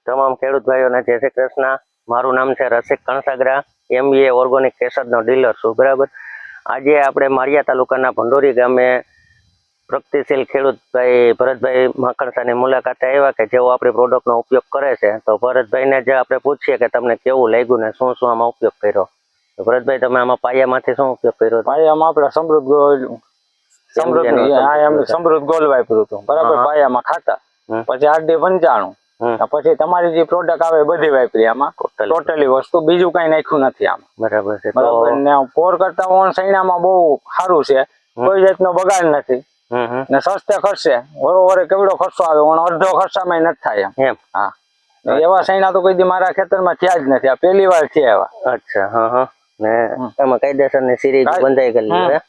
તમામ ખેડૂત ભાઈઓને જય શ્રી કૃષ્ણ। મારું નામ છે રસિક કણસાગરા, MBA ઓર્ગોનિક કેસરનો ડીલર છું, બરાબર। આજે આપણે માળિયા તાલુકાના ભંડોરી ગામે પ્રગતિશીલ ખેડૂત ભાઈ ભરતભાઈ માખણસાની મુલાકાતે આવ્યા કે જેઓ આપણી પ્રોડક્ટનો ઉપયોગ કરે છે। તો ભરતભાઈને જે આપણે પૂછીએ કે તમને કેવું લાગ્યું ને શું શું આમાં ઉપયોગ કર્યો। તો ભરતભાઈ, તમે આમાં પાયામાંથી શું ઉપયોગ કર્યો? પાયામાં આપણે સમૃદ્ધ ગોલ વાપર્યું હતું, બરાબર। પાયામાં ખાતા, પછી RD95, પછી તમારી જે પ્રોડક્ટ આવે બધી વાપરી આમાં, ટોટલી વસ્તુ, બીજું કઈ નાખ્યું નથી આમાં, બરાબર છે। બરાબર ને પોર કરતા ઓન સૈણામાં બહુ સારું છે, કોઈ જાતનો બગાડ નથી ને સસ્તે ખર્ચે, વરોવરે કેવડો ખર્ચો આવે, અડધો ખર્ચામાં નથી થાય એમ। હા, એવા સૈણા તો કોઈ દી મારા ખેતરમાં થયા જ નથી, આ પહેલી વાર છે એવા। અચ્છા, હા। ને એમાં કાયદેસરની સિરીઝ બંધાઈ ગયેલી છે,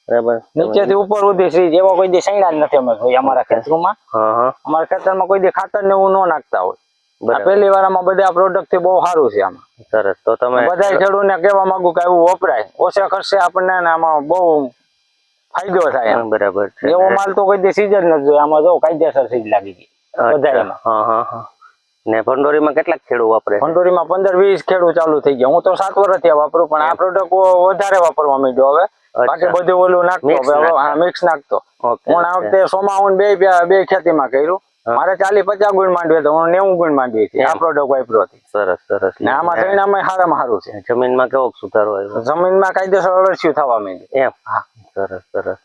બરાબર। નીચેથી ઉપર સુધી સિરીઝ, એવો કોઈ દી સૈણા જ નથી અમે જોઈ અમારા ખેતરમાં। અમારા ખેતરમાં કોઈ દી ખાતર ને એવું ન નાખતા હોય, પહેલી વાર આમાં બધા પ્રોડક્ટ થી બહુ સારું છે આમાં। સરસ। તો તમે બધા ખેડૂતને કહેવા માંગુ કે એવું વપરાય, ઓછા ખર્ચે આપણને આમાં બહુ ફાયદો થાય, બરાબર છે। એવો માલ તો કોઈ દી સીઝ જ નથી જોયો, આમાં જો કાયદેસર સીઝ લાગી ગઈ બધામાં। ને ભંડોરીમાં કેટલાક ખેડૂત વાપરે? ભંડોરીમાં 15-20 ખેડૂત ચાલુ થઈ ગયા। હું તો 7 વર્ષથી વાપરું, પણ આ પ્રોડક્ટ વધારે વાપરવા માંડ્યો હવે, બાકી બધું ઓલું નાખતો, મિક્સ નાખતો। હું આ વખતે સોમાઉન બે ખેતીમાં કર્યું, મારે 40-50 ગુણ માંડવી હતો, હું 90 ગુણ માંડવી હતી આ પ્રોડક્ટ વાપર્યો હતી। સરસ સરસ। ને આમાં સૈણામાં સારામાં સારું છે। જમીનમાં કેવો સુધારો આવ્યો? જમીનમાં કાયદેસર અળસિયું થવા માંડ્યું એમ। હા, સરસ સરસ।